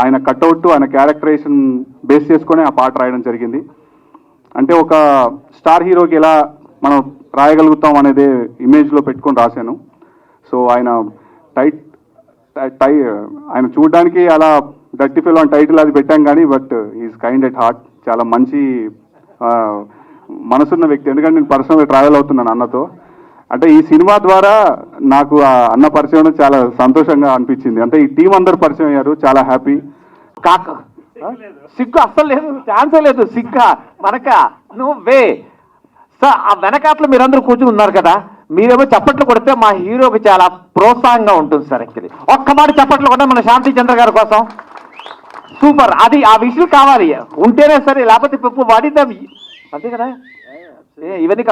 ఆయన కట్అవుట్ ఆయన characterisation base చేసుకొని ఆ పాట రాయడం జరిగింది. అంటే ఒక స్టార్ హీరోకి ఎలా మనం రాయగలుగుతాం అనేది ఇమేజ్లో పెట్టుకొని రాశాను. సో ఆయన ఆయన చూడడానికి అలా డర్టీ ఫెలో అని టైటిల్ అది పెట్టాం కానీ but is kind at heart. చాలా మంచి మనసున్న వ్యక్తి. ఎందుకంటే నేను పర్సనల్గా ట్రావెల్ అవుతున్నాను అన్నతో. అంటే ఈ సినిమా ద్వారా నాకు ఆ అన్న పరిచయం చాలా సంతోషంగా అనిపించింది. అంటే ఈ టీం అందరు పరిచయం అయ్యారు, చాలా హ్యాపీ. సిగ్గు అస్సలు లేదు, ఛాన్సే లేదు. సిగ్గా మనక నువ్వే సార్. ఆ వెనకాతలు మీరందరూ కూర్చుని ఉన్నారు కదా, మీరేమో చప్పట్లు కొడితే మా హీరోకి చాలా ప్రోత్సాహంగా ఉంటుంది సార్. యాక్చువల్లీ ఒక్క మాట చప్పట్లు కొట్టే మన శాంతి చంద్ర గారి కోసం. సూపర్. అది ఆ విషయం కావాలి, ఉంటేనే సరే, లేకపోతే పప్పు వాడితే అంతే కదా. ఇవన్నీ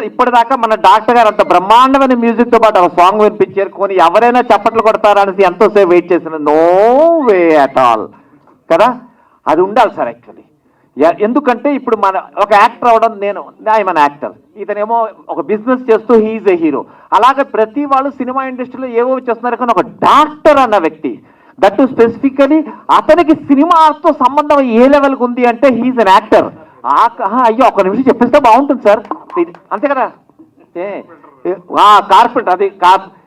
ఇప్పటిదాకా మన డాక్టర్ గారు అంత బ్రహ్మాండమైన మ్యూజిక్తో పాటు ఒక సాంగ్ వినిపించారు. కొని ఎవరైనా చప్పట్లు కొడతారా అనేసి ఎంతోసేపు వెయిట్ చేసిన, నో వే అట్ ఆల్ కదా. అది ఉండాలి సార్ యాక్చువల్లీ. ఎందుకంటే ఇప్పుడు మన ఒక యాక్టర్ అవడం, నేను మన యాక్టర్, ఇతనేమో ఒక బిజినెస్ చేస్తూ హీఈస్ ఏ హీరో. అలాగే ప్రతి వాళ్ళు సినిమా ఇండస్ట్రీలో ఏవో చేస్తున్నారు, కానీ ఒక డాక్టర్ అన్న వ్యక్తి, దట్ స్పెసిఫికలీ అతనికి సినిమాతో సంబంధం ఏ లెవెల్కి ఉంది అంటే హీఈస్ అన్ యాక్టర్. అయ్యో ఒక్క నిమిషం చెప్పిస్తే బాగుంటుంది సార్, అంతే కదా. కార్పెంటర్ అది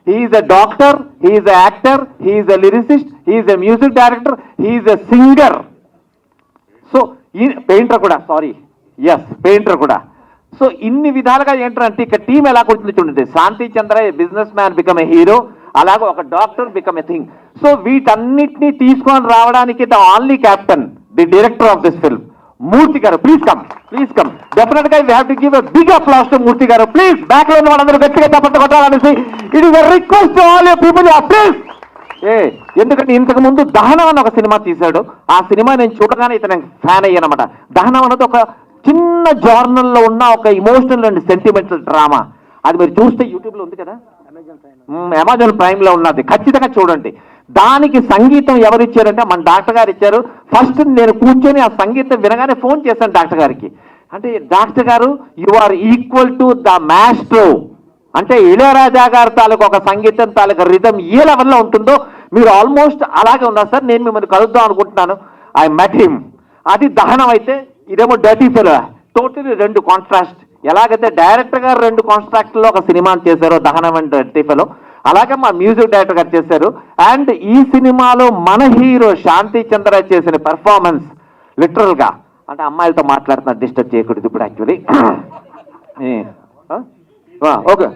he's a doctor, he's a actor, he's a lyricist, he's a music director, he's a singer. So ఈ పెయింటర్ కూడా, సారీ ఎస్ పెయింటర్ కూడా. సో ఇన్ని విధాలుగా ఏంటంటే ఇక్కడ టీం ఎలా కూర్చుంది చూడండి. Shanti Chandra business man become a hero, అలాగే ఒక doctor become a thing. So వీటన్నిటినీ తీసుకొని రావడానికి the only captain, the director of this film, Murthy garu. Please come, please come. Definite గా we have to give a big applause to Murthy garu. Please back లో ఉన్న వాళ్ళందరూ గట్టిగా చప్పట్లు కొట్టాలనేసి it is a request to all your people, please. ఎందుకంటే ఇంతకు ముందు దహనం అని ఒక సినిమా తీశాడు. ఆ సినిమా నేను చూడగానే ఇతను ఫ్యాన్ అయ్యానమాట. దహనం అనేది ఒక చిన్న జర్నల్లో ఉన్న ఒక ఇమోషనల్ అండ్ సెంటిమెంటల్ డ్రామా. అది మీరు చూస్తే యూట్యూబ్లో ఉంది కదా, అమెజాన్ ప్రైమ్లో ఉన్నది, ఖచ్చితంగా చూడండి. దానికి సంగీతం ఎవరు ఇచ్చారంటే మన డాక్టర్ గారు ఇచ్చారు. ఫస్ట్ నేను కూర్చొని ఆ సంగీతం వినగానే ఫోన్ చేశాను డాక్టర్ గారికి. అంటే డాక్టర్ గారు, you are equal to the maestro. అంటే ఇళయరాజా గారి తాలూకు ఒక సంగీతం తాలూకు రిథం ఏ లెవెల్లో ఉంటుందో మీరు ఆల్మోస్ట్ అలాగే ఉన్నారు సార్. నేను మిమ్మల్ని కలుద్దాం అనుకుంటున్నాను. I met him. అది దహనం అయితే, ఇదేమో డర్టీ ఫెలో. టోటలీ రెండు కాంట్రాస్ట్. ఎలాగైతే డైరెక్టర్ గారు రెండు కాంట్రాక్ట్లో ఒక సినిమాని చేశారో దహనం అండ్ డర్టీ ఫెలో, అలాగే మా మ్యూజిక్ డైరెక్టర్ గారు చేశారు. అండ్ ఈ సినిమాలో మన హీరో శాంతి చంద్ర చేసిన పెర్ఫార్మెన్స్ లిటరల్గా, అంటే అమ్మాయిలతో మాట్లాడుతున్నా, డిస్టర్బ్ చేయకూడదు ఇప్పుడు యాక్చువల్లీ. ఓకే,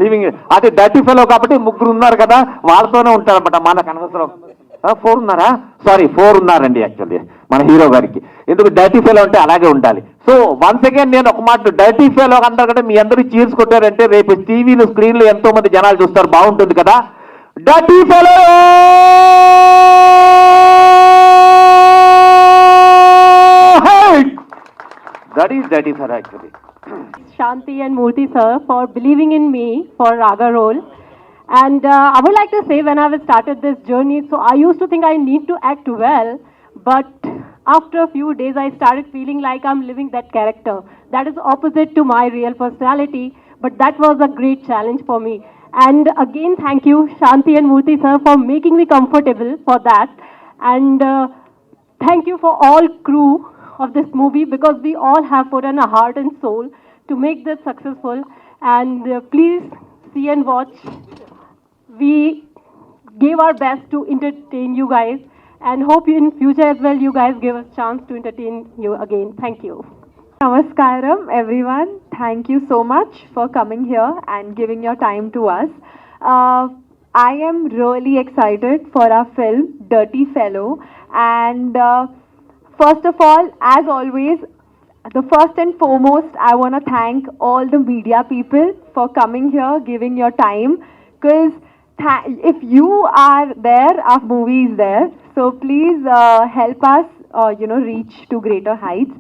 లివింగ్ అది డర్టీ ఫెలో కాబట్టి ముగ్గురు ఉన్నారు కదా, వాళ్ళతోనే ఉంటారన్నమాట. మనకు అనవసరం. 4 ఉన్నారా? సారీ 4 ఉన్నారండి యాక్చువల్లీ మన హీరో గారికి. ఎందుకు డర్టీ ఫెలో అంటే అలాగే ఉండాలి. సో వన్స్ అగైన్ నేను ఒక మాట, డర్టీ ఫెలో అందరికంటే మీ అందరూ చీర్స్ కొట్టారంటే రేపు టీవీలు స్క్రీన్లో ఎంతో మంది జనాలు చూస్తారు, బాగుంటుంది కదా. Dirty fellow, that is dirty fellow actually. Shanti and Murthy sir for believing in me for Raga role. And I would like to say, when I started this journey, so I used to think I need to act well, but after a few days I started feeling like I'm living that character. That is opposite to my real personality, but that was a great challenge for me. And again, thank you Shanti and Murthy sir for making me comfortable for that. And thank you for all crew of this movie, because we all have put in a heart and soul to make this successful. And please see and watch. We gave our best to entertain you guys, and hope in future as well you guys give us chance to entertain you again. Thank you. Namaskaram everyone. Thank you so much for coming here and giving your time to us. I am really excited for our film Dirty Fellow, and first of all, as always, the first and foremost, I want to thank all the media people for coming here, giving your time, because if you are there, our movie is there. So please help us, reach to greater heights.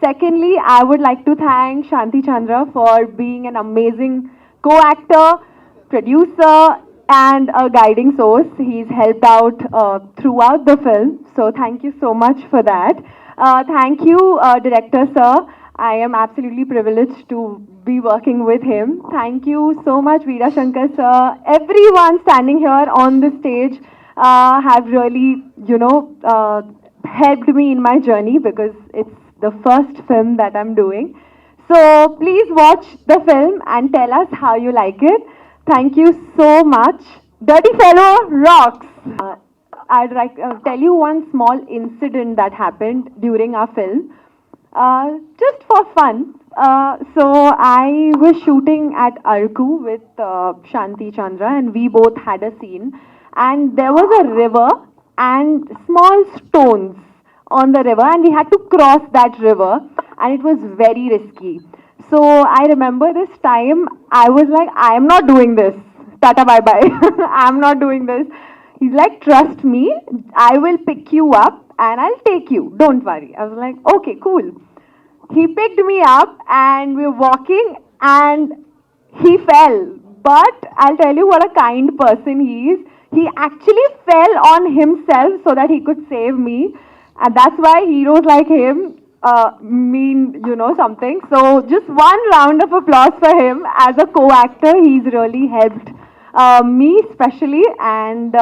Secondly, I would like to thank Shanti Chandra for being an amazing co-actor, producer, and a guiding source. He's helped out throughout the film. So thank you so much for that. Thank you, Director Sir. I am absolutely privileged to be working with him. Thank you so much, Veera Shankar Sir. Everyone standing here on the stage, have really, helped me in my journey because it's the first film that I'm doing. So please watch the film and tell us how you like it. Thank you so much. Dirty Fellow rocks. I'd like to tell you one small incident that happened during our film. Just for fun. So I was shooting at Arku with Shanti Chandra, and we both had a scene. And there was a river and small stones on the river, and we had to cross that river, and it was very risky. So I remember this time I was like, I am not doing this. Tata bye bye. I'm not doing this. He's like, trust me, I will pick you up and I'll take you. Don't worry. I was like, okay, cool. He picked me up and we were walking and he fell. But I'll tell you what a kind person he is. He actually fell on himself so that he could save me. And that's why heroes like him mean, something. So just one round of applause for him. As a co-actor, he's really helped me especially. And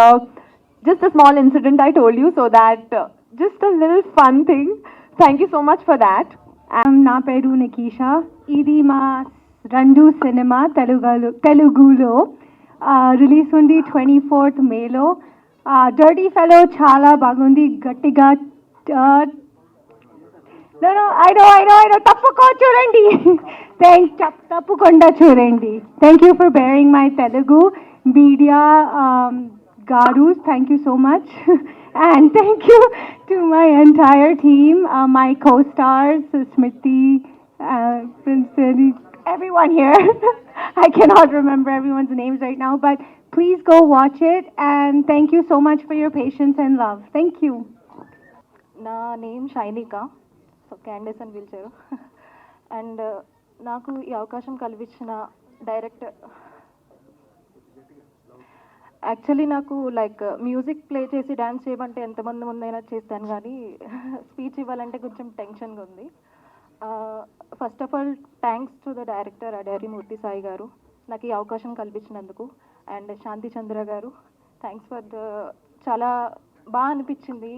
just a small incident I told you, so that just a little fun thing. Thank you so much for that. నా పేరు నికీష. ఇది మా రెండు cinema తెలుగులో release ఉంది 24th మేలో. Dirty fellow చాలా బాగుంది, గట్టిగా తప్పకుండా చూడండి. తప్పకుండా చూడండి. Thank you for bearing my Telugu media garu. Thank you so much. And thank you to my entire team, my co-stars, Smriti, Prince, everyone here. I cannot remember everyone's names right now, but please go watch it, and thank you so much for your patience and love. Thank you. నా name షైనిక, so క్యాండిస్ అని పిలిచారు. And నాకు ఈ అవకాశం కల్పించిన director, actually నాకు like music play చేసి dance చేయమంటే ఎంతమంది ముందైనా చేస్తాను, కానీ స్పీచ్ ఇవ్వాలంటే కొంచెం టెన్షన్గా ఉంది. First of all thanks to the director Adayari Murthy Sai garu నాకు ఈ అవకాశం కల్పించినందుకు. అండ్ శాంతి చంద్ర గారు, థ్యాంక్స్ ఫర్ ద, చాలా బాగా అనిపించింది.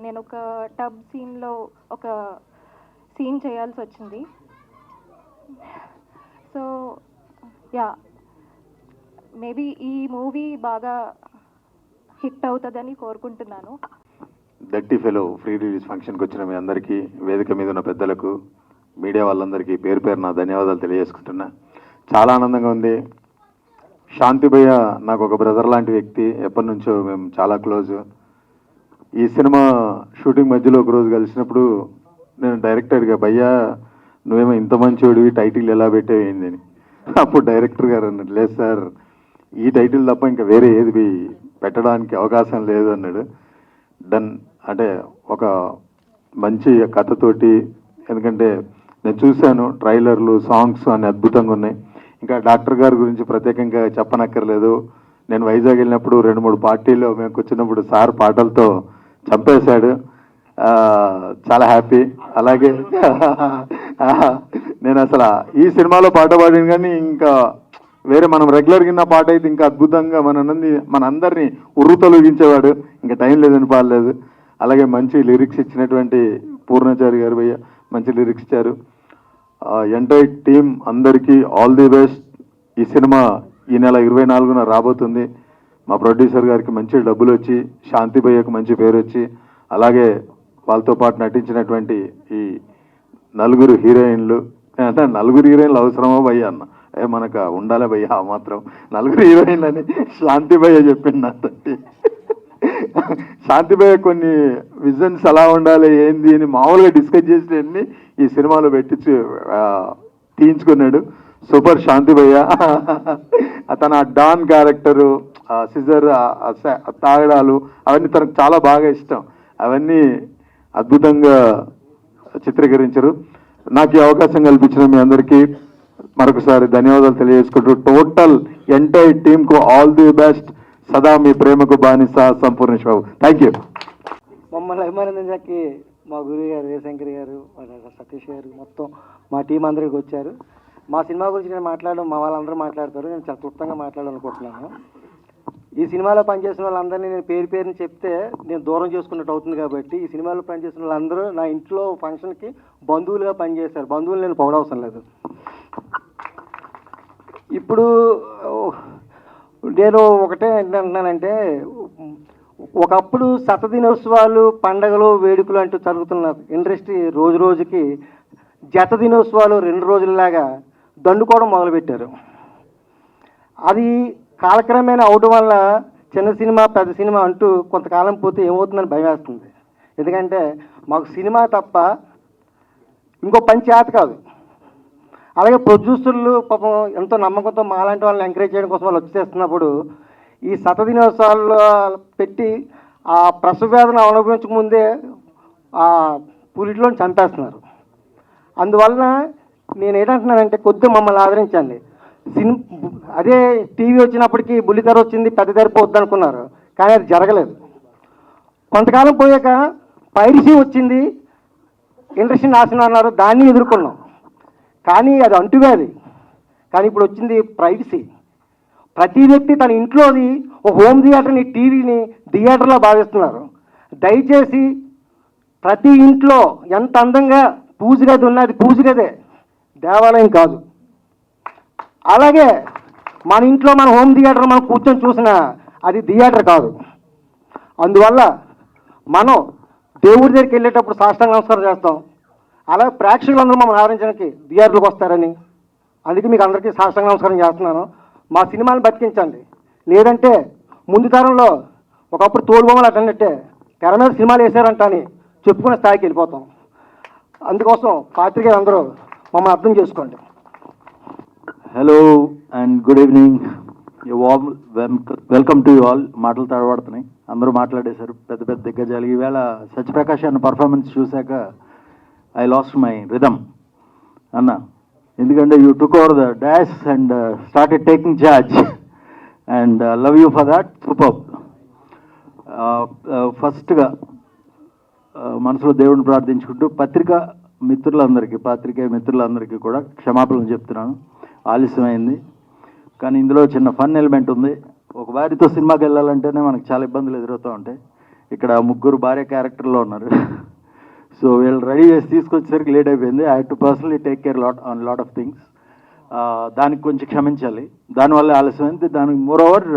నేను ఒక టబ్ సీన్లో ఒక సీన్ చేయాల్సి వచ్చింది. సో యా, మేబీ ఈ మూవీ బాగా హిట్ అవుతుందని కోరుకుంటున్నాను. డర్టీ ఫెలో ఫ్రీ రిలీజ్ ఫంక్షన్కి వచ్చిన మీ అందరికీ, వేదిక మీద ఉన్న పెద్దలకు, మీడియా వాళ్ళందరికీ పేరు పేరు నా ధన్యవాదాలు తెలియజేసుకుంటున్నా. చాలా ఆనందంగా ఉంది. శాంతి భయ్య నాకు ఒక బ్రదర్ లాంటి వ్యక్తి, ఎప్పటి నుంచో మేము చాలా క్లోజ్. ఈ సినిమా షూటింగ్ మధ్యలో ఒక రోజు కలిసినప్పుడు నేను డైరెక్టర్గా, భయ్యా నువ్వేమో ఇంత మంచివాడివి, టైటిల్ ఎలా పెట్టేవేంది అని. అప్పుడు డైరెక్టర్ గారు అన్నాడు, లేదు సార్, ఈ టైటిల్ తప్ప ఇంకా వేరే ఏది పెట్టడానికి అవకాశం లేదు అన్నాడు. డన్ అంటే ఒక మంచి కథతోటి, ఎందుకంటే నేను చూశాను ట్రైలర్లు, సాంగ్స్ అన్ని అద్భుతంగా ఉన్నాయి. ఇంకా డాక్టర్ గారి గురించి ప్రత్యేకంగా చెప్పనక్కర్లేదు. నేను వైజాగ్ వెళ్ళినప్పుడు 2-3 పార్టీల్లో మేము కూర్చున్నప్పుడు సార్ పాటలతో చంపేశాడు. చాలా హ్యాపీ. అలాగే నేను అసలు ఈ సినిమాలో పాట పాడిన కానీ ఇంకా వేరే మనం రెగ్యులర్గా విన్న పాట అయితే ఇంకా అద్భుతంగా మనందరినీ ఉర్రుతొలగించేవాడు. ఇంకా టైం లేదని పాడలేదు. అలాగే మంచి లిరిక్స్ ఇచ్చినటువంటి పూర్ణచారి గారు భయ్య మంచి లిరిక్స్ ఇచ్చారు. ఎంటైర్ టీమ్ అందరికీ ఆల్ ది బెస్ట్. ఈ సినిమా ఈ నెల 24న రాబోతుంది. మా ప్రొడ్యూసర్ గారికి మంచి డబ్బులు వచ్చి, శాంతి భయ్యకు మంచి పేరు వచ్చి, అలాగే వాళ్ళతో పాటు నటించినటువంటి ఈ 4 హీరోయిన్లు, అంటే 4 హీరోయిన్లు అవసరమో భయ్య అన్న, మనకు ఉండాలి భయ్య ఆ మాత్రం 4 హీరోయిన్లు అని శాంతి భయ్య చెప్పింది నాతో. శాంతి భయ్య కొన్ని విజన్స్ ఎలా ఉండాలి ఏంది అని మామూలుగా డిస్కస్ చేసినవన్నీ ఈ సినిమాలో పెట్టించి తీయించుకున్నాడు. సూపర్ శాంతి భయ్య. తన డాన్ క్యారెక్టరు, సిజర్, తాగడాలు అవన్నీ తనకు చాలా బాగా ఇష్టం. అవన్నీ అద్భుతంగా చిత్రీకరించారు. నాకు ఈ అవకాశం కల్పించిన మీ అందరికీ మరొకసారి ధన్యవాదాలు తెలియజేసుకుంటూ, టోటల్ ఎంటైర్ టీమ్కు ఆల్ ది బెస్ట్. సదా మీ ప్రేమకు బానిస సంపూర్ణ బాబు. Thank you. మమ్మల్ని అభిమానించడానికి మా గురువు గారు జయశంకర్ గారు, సతీష్ గారు, మొత్తం మా టీం అందరికి వచ్చారు. మా సినిమా గురించి నేను మాట్లాడడం మా వాళ్ళందరూ మాట్లాడతారు, నేను చాలా క్లుప్తంగా మాట్లాడాలనుకుంటున్నాను. ఈ సినిమాలో పనిచేసిన వాళ్ళందరినీ నేను పేరు పేరుని చెప్తే నేను దూరం చేసుకున్నట్టు అవుతుంది కాబట్టి ఈ సినిమాలో పనిచేసిన వాళ్ళందరూ నా ఇంట్లో ఫంక్షన్కి బంధువులుగా పనిచేశారు. బంధువులు నేను పొగడవసరం లేదు. ఇప్పుడు నేను ఒకటే ఏంటంటున్నానంటే, ఒకప్పుడు శతదినోత్సవాలు, పండగలు, వేడుకలు అంటూ జరుగుతున్న ఇండస్ట్రీ రోజు రోజుకి జత దినోత్సవాలు 2 రోజులలాగా దండుకోవడం మొదలుపెట్టారు. అది కాలక్రమేణా అవడం వల్ల చిన్న సినిమా పెద్ద సినిమా అంటూ కొంతకాలం పోతే ఏమవుతుందని భయం వేస్తుంది. ఎందుకంటే మాకు సినిమా తప్ప ఇంకో పని చేత కాదు. అలాగే ప్రొడ్యూసర్లు పాపం ఎంతో నమ్మకంతో మాలాంటి వాళ్ళని ఎంకరేజ్ చేయడం కోసం వాళ్ళు వచ్చేస్తున్నప్పుడు ఈ శతదినోత్సవాల్లో పెట్టి ఆ ప్రసవ వేదన అనుభవించకముందే ఆ పులిటిలోని చంపేస్తున్నారు. అందువలన నేను ఏంటంటున్నానంటే కొద్దిగా మమ్మల్ని ఆదరించండి. అదే టీవీ వచ్చినప్పటికీ బుల్లితెర వచ్చింది, పెద్ద తెర పోద్ది అనుకున్నారు, కానీ అది జరగలేదు. కొంతకాలం పోయాక పైరసీ వచ్చింది, ఇండస్ట్రీ నాశనం అన్నారు, దాన్ని ఎదుర్కొన్నాం. కానీ అది అంటువ్యాధి. కానీ ఇప్పుడు వచ్చింది ప్రైవసీ. ప్రతి వ్యక్తి తన ఇంట్లోని ఒక హోమ్ థియేటర్ని, టీవీని థియేటర్లో భావిస్తున్నారు. దయచేసి ప్రతి ఇంట్లో ఎంత అందంగా పూజ గది ఉన్నది, పూజ గదే, దేవాలయం కాదు. అలాగే మన ఇంట్లో మన హోమ్ థియేటర్ మనం కూర్చొని చూసినా అది థియేటర్ కాదు. అందువల్ల మనం దేవుడి దగ్గరికి వెళ్ళేటప్పుడు సాష్టాంగ నమస్కారం చేస్తాం. అలాగే ప్రేక్షకులందరూ మమ్మల్ని ఆదరించడానికి థియేటర్లకు వస్తారని, అందుకే మీకు అందరికీ సాష్టాంగ నమస్కారం చేస్తున్నాను. మా సినిమాని బతికించండి. లేదంటే ముందు తరంలో ఒకప్పుడు తోలుబొమ్మలు అటన్నట్టే తెర మీద సినిమాలు వేసారంట అని చెప్పుకునే స్థాయికి వెళ్ళిపోతాం. అందుకోసం పాత్రికేయులు అందరూ మమ్మల్ని అర్థం చేసుకోండి. Hello and good evening. Warm welcome to you all. మాటలు తడబడుతున్నాయి, అందరూ మాట్లాడేశారు, పెద్ద పెద్ద దిగ్గజాలు. ఈవేళ సత్యప్రకాష్ అన్న పర్ఫార్మెన్స్ చూశాక ఐ లాస్ట్ మై రిథమ్ అన్న. ఎందుకంటే you took over the dash and started taking charge and love you for that. Super. ఫస్ట్గా మనసులో దేవుడిని ప్రార్థించుకుంటూ పాత్రికేయ మిత్రులందరికీ కూడా క్షమాపణలు చెప్తున్నాను. ఆలస్యమైంది, కానీ ఇందులో చిన్న ఫన్ ఎలిమెంట్ ఉంది. ఒక భార్యతో సినిమాకి వెళ్ళాలంటేనే మనకు చాలా ఇబ్బందులు ఎదురవుతూ ఉంటాయి. ఇక్కడ 3 భార్య క్యారెక్టర్లో ఉన్నారు. సో వీళ్ళు రెడీ చేసి తీసుకొచ్చేసరికి లేట్ అయిపోయింది. I had to personally take care lot of things. దానికి కొంచెం క్షమించాలి, దానివల్ల ఆలస్యమైంది. దానికి moreover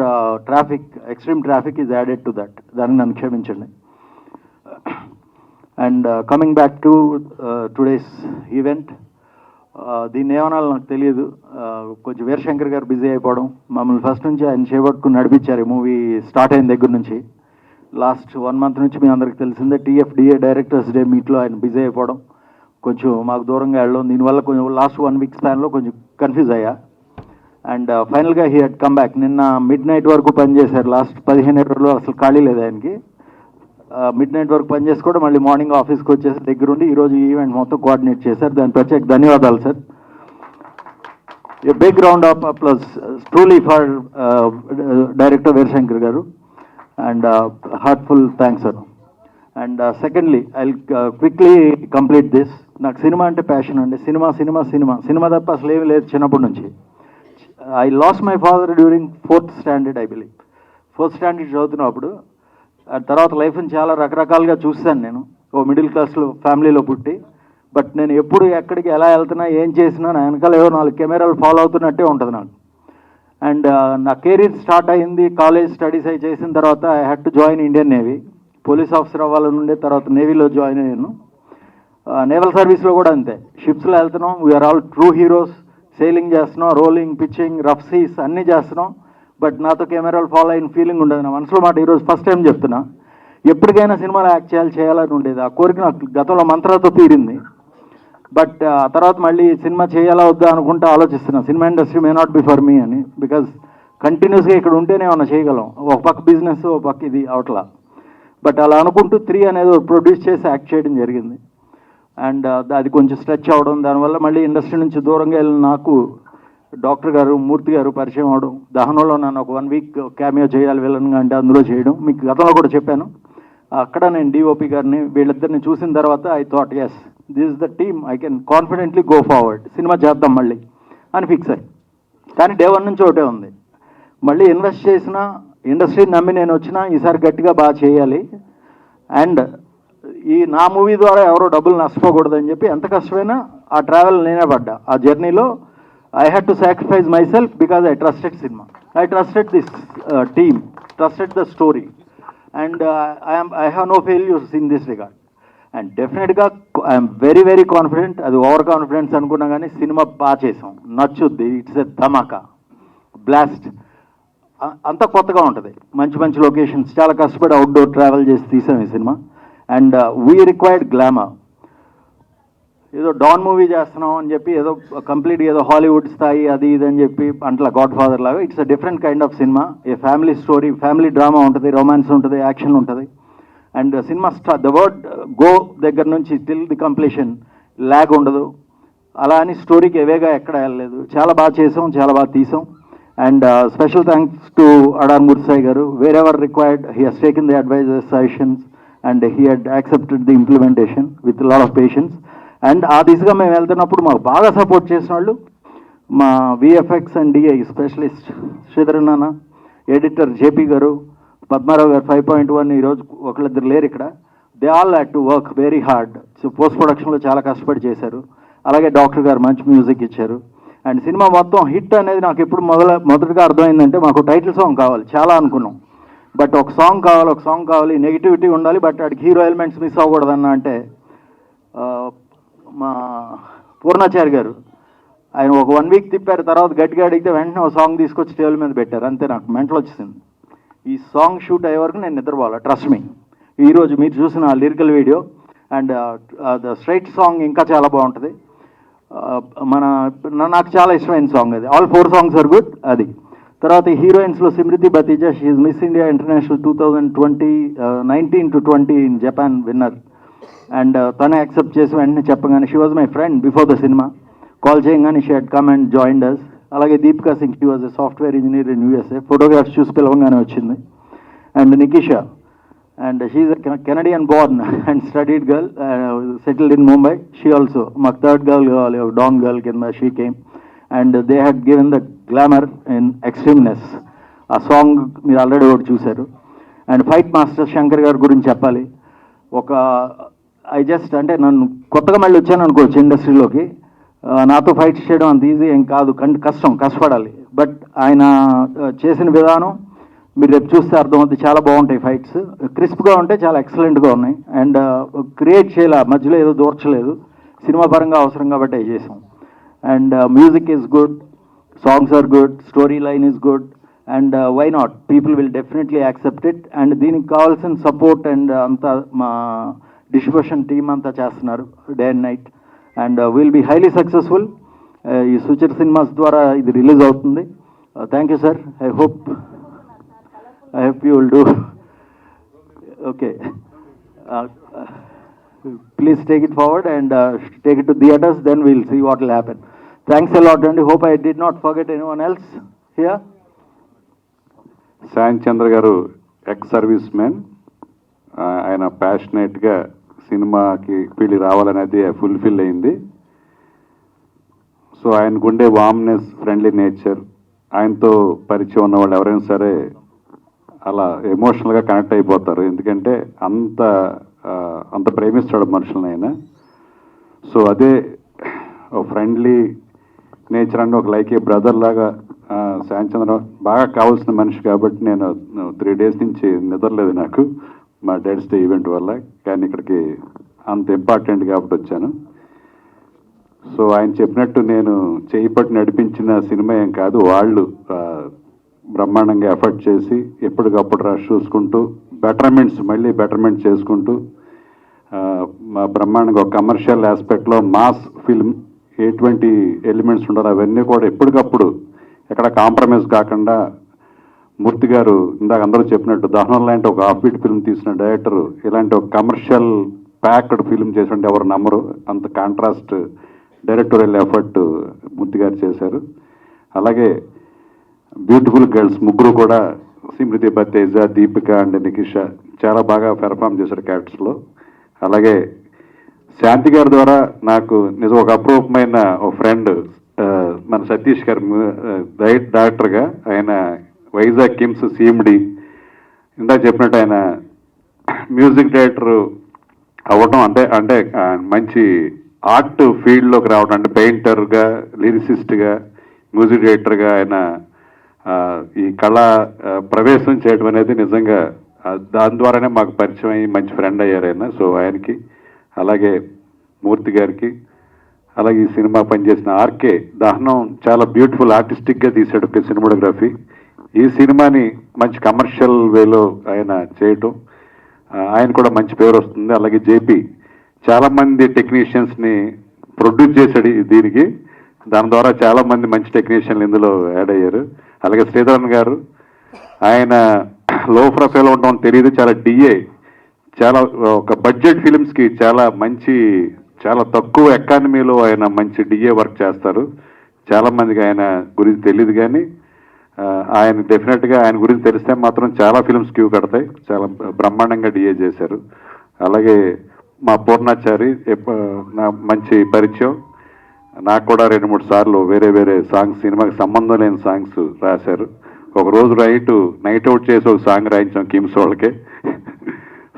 extreme traffic is added to that. దానికి నన్ను క్షమించండి. And coming back to today's event, దీన్ని ఏమనాలో నాకు తెలియదు. కొంచెం వీరశంకర్ గారు బిజీ అయిపోవడం, మమ్మల్ని ఫస్ట్ నుంచి ఆయన చేపట్టుకుని నడిపించారు. ఈ మూవీ స్టార్ట్ అయిన దగ్గర నుంచి లాస్ట్ 1 మంత్ నుంచి మీ అందరికి తెలిసిందే. TFDA డైరెక్టర్స్ డే మీట్లో ఆయన బిజీ అయిపోవడం, కొంచెం మాకు దూరంగా వెళ్ళడం, దీనివల్ల కొంచెం లాస్ట్ 1 వీక్ స్పాన్లో కొంచెం కన్ఫ్యూజ్ అయ్యా. అండ్ ఫైనల్గా హీ హెడ్ కమ్ బ్యాక్. నిన్న మిడ్ నైట్ వరకు పనిచేశారు. లాస్ట్ 15 రోజులు అసలు ఖాళీ లేదు ఆయనకి. మిడ్ నైట్ వరకు పనిచేసి కూడా మళ్ళీ మార్నింగ్ ఆఫీస్కి వచ్చేసి దగ్గరుండి ఈరోజు ఈవెంట్ మొత్తం కోఆర్డినేట్ చేశారు. దాని ప్రత్యేక ధన్యవాదాలు sir. A big round of applause truly for director Veerashankar garu and heartful thanks sir. And secondly I quickly complete this. నాకు సినిమా అంటే ప్యాషన్ అండి. సినిమా తప్ప అసలు ఏమీ లేదు చిన్నప్పటి నుంచి. I lost my father during 4th standard I believe. 4th standard చదువుతున్నప్పుడు. ఆ తర్వాత లైఫ్ని చాలా రకరకాలుగా చూశాను నేను. ఓ మిడిల్ క్లాస్లో ఫ్యామిలీలో పుట్టి, బట్ నేను ఎప్పుడు ఎక్కడికి ఎలా వెళ్తున్నా ఏం చేసినా నా వెనకాల ఏవో 4 కెమెరాలు ఫాలో అవుతున్నట్టే ఉంటుంది నాకు. అండ్ నా కెరీర్ స్టార్ట్ అయింది కాలేజ్ స్టడీస్ అయి చేసిన తర్వాత I had to join Indian navy. Police officer అవ్వాలని ఉండే, తర్వాత నేవీలో జాయిన్ అయ్యాను. నేవల్ సర్వీస్లో కూడా అంతే. షిప్స్లో వెళ్తున్నాం, we're all true heroes. Sailing చేస్తున్నాం, రోలింగ్, పిచ్చింగ్, రఫ్ సీస్ అన్నీ చేస్తున్నాం. బట్ నాతో కెమెరాలు ఫాలో అయిన ఫీలింగ్ ఉండదు. నా మనసులో మాట ఈరోజు ఫస్ట్ టైం చెప్తున్నా. ఎప్పటికైనా సినిమాలో యాక్ట్ చేయాలని ఉండేది. ఆ కోరిక నాకు గతంలో మంత్రాలతో తీరింది. బట్ ఆ తర్వాత మళ్ళీ సినిమా చేయాలా వద్దా అనుకుంటూ ఆలోచిస్తున్నా. Cinema industry may not be for me అని. బికాజ్ కంటిన్యూస్గా ఇక్కడ ఉంటేనే ఏమన్నా చేయగలం. ఒక పక్క బిజినెస్, ఒక పక్క ఇది అవట్లా. బట్ అలా అనుకుంటూ 3 అనేది ప్రొడ్యూస్ చేసి యాక్ట్ చేయడం జరిగింది. అండ్ అది కొంచెం స్ట్రెచ్ అవ్వడం, దానివల్ల మళ్ళీ ఇండస్ట్రీ నుంచి దూరంగా వెళ్ళిన నాకు డాక్టర్ గారు, మూర్తి గారు పరిచయం అవడం. దహనంలో నన్ను ఒక 1 వీక్ క్యామియో చేయాలి విలన్గా అంటే అందులో చేయడం. మీకు గతంలో కూడా చెప్పాను. అక్కడ నేను DOP గారిని వీళ్ళిద్దరిని చూసిన తర్వాత I thought yes this is the team, I can confidently go forward, cinema చేద్దాం మళ్ళీ అని ఫిక్స్ అయ్యి. కానీ డే 1 నుంచి ఒకటే ఉంది, మళ్ళీ ఇన్వెస్ట్ చేసినా ఇండస్ట్రీని నమ్మి నేను వచ్చినా ఈసారి గట్టిగా బాగా చేయాలి, అండ్ ఈ నా మూవీ ద్వారా ఎవరో డబ్బులు నష్టపోకూడదని చెప్పి ఎంత కష్టమైనా ఆ ట్రావెల్ నేనే పడ్డా. ఆ జర్నీలో I had to sacrifice myself because I trusted cinema, I trusted this team, trusted the story, and I have no failures in this regard. And డెఫినెట్గా ఐఎమ్ వెరీ వెరీ కాన్ఫిడెంట్. అది over confidence అనుకున్నా కానీ cinema బాగా చేసాం, నచ్చుద్ది, it's a Dhamaka, blast, అంత కొత్తగా ఉంటుంది, మంచి మంచి లొకేషన్స్, చాలా కష్టపడి అవుట్డోర్ ట్రావెల్ చేసి తీసాం ఈ cinema. And we required glamour. ఏదో డాన్ మూవీ చేస్తున్నాం అని చెప్పి ఏదో కంప్లీట్ ఏదో హాలీవుడ్ స్థాయి అది ఇది అని చెప్పి అంట్లా గాడ్ ఫాదర్ లాగా, it's a different kind of cinema. A family story, family drama ఉంటుంది, రొమాన్స్ ఉంటుంది, యాక్షన్ ఉంటుంది. And cinema the word go దగ్గర నుంచి టిల్ ది కంప్లీషన్ ల్యాగ్ ఉండదు. అలా అని స్టోరీకి ఎవేగా ఎక్కడ వెళ్ళలేదు. చాలా బాగా చేసాం, చాలా బాగా తీసాం. And special thanks to Adar Mursai garu. Wherever required he has taken the advisers, suggestions, and he had accepted the implementation with lot of patience. And ఆ దిశగా మేము వెళ్తున్నప్పుడు మాకు బాగా సపోర్ట్ చేసిన వాళ్ళు మా VFX and DI specialist Sridhar నాన్న, ఎడిటర్ జేపీ గారు, పద్మారావు గారు 5.1, ఈరోజు ఒకళ్ళిద్దరు లేరు ఇక్కడ. They all had to work very hard. So post ప్రొడక్షన్లో చాలా కష్టపడి చేశారు. అలాగే డాక్టర్ గారు మంచి మ్యూజిక్ ఇచ్చారు. అండ్ సినిమా మొత్తం హిట్ అనేది నాకు ఎప్పుడు మొదటగా అర్థమైందంటే, మాకు టైటిల్ సాంగ్ కావాలి, చాలా అనుకున్నాం, బట్ ఒక సాంగ్ కావాలి, నెగిటివిటీ ఉండాలి, బట్ వాడికి హీరో ఎలిమెంట్స్ మిస్ అవ్వకూడదన్న అంటే మా పూర్ణాచారి గారు ఆయన ఒక 1 వీక్ తిప్పారు. తర్వాత గట్టిగా అడిగితే వెంటనే ఒక సాంగ్ తీసుకొచ్చి టేబుల్ మీద పెట్టారు. అంతే, నాకు మెంటల్ వచ్చింది. ఈ సాంగ్ షూట్ అయ్యే వరకు నేను నిద్రపోవాలి, ట్రస్ట్ మీ. ఈరోజు మీరు చూసిన lyrical video and the straight song ఇంకా చాలా బాగుంటుంది. నాకు చాలా ఇష్టమైన సాంగ్ అది. All 4 songs are good. అది తర్వాత హీరోయిన్స్లో Simrithi Bhatija, she is miss India international 2019-20 in Japan winner. And తనే యాక్సెప్ట్ చేసి వెంటనే చెప్పగానే, she was my friend before the cinema, call చేయగానే she had come and joined us. అలాగే Deepika Singh, she was a software engineer in USA, photographs చూసి పిలవంగానే వచ్చింది. And Nikisha, and she is a Canadian born and studied girl, settled in Mumbai. She also, my third girl, Dawn girl, she came, and they had given the glamour in extremeness. A song మీరు already ఒకటి చూశారు. And fight master Shankar గారి గురించి చెప్పాలి. ఒక అంటే నన్ను కొత్తగా మళ్ళీ వచ్చాను అనుకోవచ్చు ఇండస్ట్రీలోకి, నాతో ఫైట్స్ చేయడం అంత ఈజీ ఏం కాదు, కష్టపడాలి. బట్ ఆయన చేసిన విధానం మీరు రేపు చూస్తే అర్థమవుతుంది, చాలా బాగుంటాయి ఫైట్స్, క్రిస్ప్గా ఉంటాయి, చాలా ఎక్సలెంట్గా ఉన్నాయి. అండ్ క్రియేట్ చేయాల, మధ్యలో ఏదో దూర్చలేదు, సినిమా పరంగా అవసరం కాబట్టి అవి చేసాం. And music is good, songs are good, story line is good, and why not, people will definitely accept it. అండ్ దీనికి కావాల్సిన సపోర్ట్ అండ్ అంతా మా డిస్ట్రిబ్యూషన్ టీమ్ అంతా చేస్తున్నారు day and night. And will be highly successful. ఈ Suchir Cinemas ద్వారా ఇది రిలీజ్ అవుతుంది. Thank you sir. I hope you will do. Okay. Please take it forward and take it to theaters, then we'll see what will happen. Thanks a lot, and I hope I did not forget anyone else here. సాయం చంద్ర గారు ex service man. ఆయన ప్యాషనేట్గా సినిమాకి వీళ్ళు రావాలనేది fulfil అయింది. So ఆయనకు ఉండే warmness, friendly nature, ఆయనతో పరిచయం ఉన్న వాళ్ళు ఎవరైనా సరే అలా ఎమోషనల్గా కనెక్ట్ అయిపోతారు. ఎందుకంటే అంత ప్రేమిస్తాడు మనుషులను ఆయన. సో అదే ఫ్రెండ్లీ నేచర్ అంటే ఒక లైక్ ఏ బ్రదర్ లాగా శాంచంద్ర బాగా కావాల్సిన మనిషి. కాబట్టి నేను 3 days నుంచి నిద్రలేదు నాకు, మా డాడ్స్ డే ఈవెంట్ వల్ల. కానీ ఇక్కడికి అంత ఇంపార్టెంట్ కాబట్టి వచ్చాను. సో ఆయన చెప్పినట్టు నేను చేయి పట్టి నడిపించిన సినిమా ఏం కాదు, వాళ్ళు బ్రహ్మాండంగా ఎఫర్ట్ చేసి ఎప్పటికప్పుడు రష్ చూసుకుంటూ మళ్ళీ బెటర్మెంట్ చేసుకుంటూ మా బ్రహ్మాండంగా ఒక కమర్షియల్ ఆస్పెక్ట్లో మాస్ ఫిల్మ్ ఎటువంటి ఎలిమెంట్స్ ఉండాలి అవన్నీ కూడా ఎప్పటికప్పుడు ఎక్కడ కాంప్రమైజ్ కాకుండా మూర్తి గారు ఇందాక అందరూ చెప్పినట్టు దహనం లాంటి ఒక ఆఫ్బీట్ ఫిల్మ్ తీసిన డైరెక్టర్ ఇలాంటి ఒక కమర్షియల్ ప్యాక్డ్ ఫిల్మ్ చేసినట్టు ఎవరు నమ్మరు. అంత కాంట్రాస్ట్ డైరెక్టోరియల్ ఎఫర్ట్ మూర్తి గారు చేశారు. అలాగే బ్యూటిఫుల్ గర్ల్స్ ముగ్గురు కూడా, సిమ్రితి బతేజ, దీపిక అండ్ నికిషా చాలా బాగా పెర్ఫామ్ చేశారు క్యారెక్టర్స్లో. అలాగే శాంతి గారి ద్వారా నాకు నిజం ఒక అప్రూపమైన ఒక ఫ్రెండ్ మన సతీష్ గారు డైరెక్టర్గా, ఆయన వైజాగ్ కిమ్స్ CMD చెప్పినట్టు ఆయన మ్యూజిక్ డైరెక్టర్ అవ్వటం అంటే మంచి ఆర్ట్ ఫీల్డ్లోకి రావడం, అంటే పెయింటర్గా, లిరిసిస్ట్గా, మ్యూజిక్ డైరెక్టర్గా ఆయన ఈ కళా ప్రవేశం చేయడం అనేది నిజంగా దాని ద్వారానే మాకు పరిచయం అయ్యి మంచి ఫ్రెండ్ అయ్యారు ఆయన. సో ఆయనకి, అలాగే మూర్తి గారికి, అలాగే ఈ సినిమా పనిచేసిన ఆర్కే దహనం చాలా బ్యూటిఫుల్ ఆర్టిస్టిక్గా తీశాడు సినిమాటోగ్రఫీ. ఈ సినిమాని మంచి కమర్షియల్ వేలో ఆయన చేయటం, ఆయన కూడా మంచి పేరు వస్తుంది. అలాగే జేపీ చాలామంది టెక్నీషియన్స్ని ప్రొడ్యూస్ చేశాడు దీనికి, దాని ద్వారా చాలామంది మంచి టెక్నీషియన్లు ఇందులో యాడ్ అయ్యారు. అలాగే శ్రీధరన్ గారు, ఆయన లో ప్రొఫైల్ ఉండడం తెలియదు, చాలా డిఏ, చాలా ఒక బడ్జెట్ ఫిలిమ్స్కి చాలా తక్కువ ఎకానమీలో ఆయన మంచి డిఏ వర్క్ చేస్తారు. చాలామందికి ఆయన గురించి తెలియదు, కానీ ఆయన డెఫినెట్గా ఆయన గురించి తెలిస్తే మాత్రం చాలా ఫిల్మ్స్ క్యూ కడతాయి. చాలా బ్రహ్మాండంగా డిఏ చేశారు. అలాగే మా పూర్ణాచారి నా మంచి పరిచయం, నాకు కూడా 2-3 సార్లు వేరే సాంగ్స్, సినిమాకి సంబంధం లేని సాంగ్స్ రాశారు. ఒకరోజు నైట్ అవుట్ చేసి ఒక సాంగ్ రాయించాం కిమ్స్ వాళ్ళకే.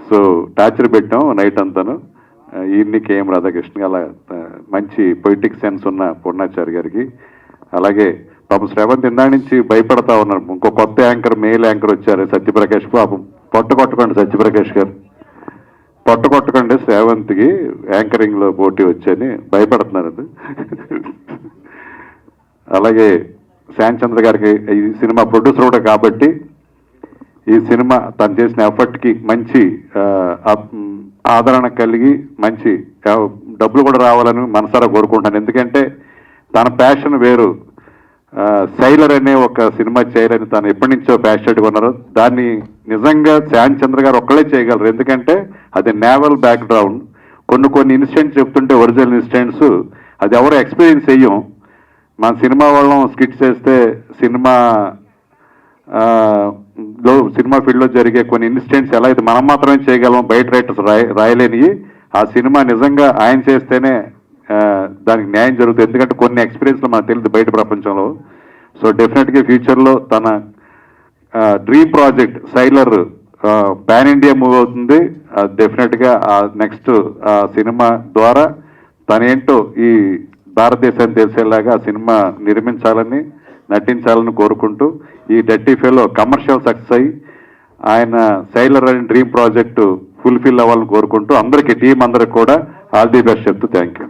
సో టార్చర్ పెట్టాం నైట్ అంతాను. ఈయన్ని కేఎం రాధాకృష్ణ, అలా మంచి పొయిటిక్ సెన్స్ ఉన్న పూర్ణాచారి గారికి. అలాగే పాపం శ్రవంత్ ఇందా నుంచి భయపడతా ఉన్నారు, ఇంకో కొత్త యాంకర్, మేల్ యాంకర్ వచ్చారు సత్యప్రకాష్. పాపం కొట్టకండి సత్యప్రకాష్ గారు, కొట్టకండి శ్రావంత్కి యాంకరింగ్లో పోటీ వచ్చని భయపడుతున్నారు. అలాగే శ్యామ్ చంద్ర గారికి ఈ సినిమా ప్రొడ్యూసర్ కూడా కాబట్టి ఈ సినిమా తను చేసిన ఎఫర్ట్కి మంచి ఆదరణ కలిగి మంచి డబ్బులు కూడా రావాలని మనసారా కోరుకుంటాను. ఎందుకంటే తన ప్యాషన్ వేరు. సైలర్ అనే ఒక సినిమా చేయాలని తను ఎప్పటి నుంచో ప్యాషనెట్గా ఉన్నారు. దాన్ని నిజంగా శ్యామ్ చంద్ర గారు ఒక్కళ్ళే చేయగలరు, ఎందుకంటే అది నేవల్ బ్యాక్గ్రౌండ్. కొన్ని ఇన్సిడెంట్స్ చెప్తుంటే ఒరిజినల్ ఇన్సిడెంట్స్ అది ఎవరో ఎక్స్పీరియన్స్ చెయ్యం. మన సినిమా వాళ్ళం స్కిట్స్ చేస్తే సినిమా ఫీల్డ్లో జరిగే కొన్ని ఇన్సిడెంట్స్ ఎలా అయితే మనం మాత్రమే చేయగలం, బయట రైటర్స్ రాయలేనివి. ఆ సినిమా నిజంగా ఆయన చేస్తేనే దానికి న్యాయం జరుగుతుంది, ఎందుకంటే కొన్ని ఎక్స్పీరియన్స్లు మనకు తెలియదు బయట ప్రపంచంలో. సో డెఫినెట్గా ఫ్యూచర్లో తన dream project sailor pan India move అవుతుంది. డెఫినెట్గా నెక్స్ట్ సినిమా ద్వారా తనేంటో ఈ భారతదేశాన్ని తెలిసేలాగా ఆ సినిమా నిర్మించాలని, నటించాలని కోరుకుంటూ ఈ డర్టీ ఫెలో కమర్షియల్ సక్సెస్ అయ్యి ఆయన సైలర్ అనే డ్రీమ్ ప్రాజెక్టు ఫుల్ఫిల్ అవ్వాలని కోరుకుంటూ అందరికీ, టీం అందరికి కూడా ఆల్ ది బెస్ట్ చెప్తూ థ్యాంక్ యూ.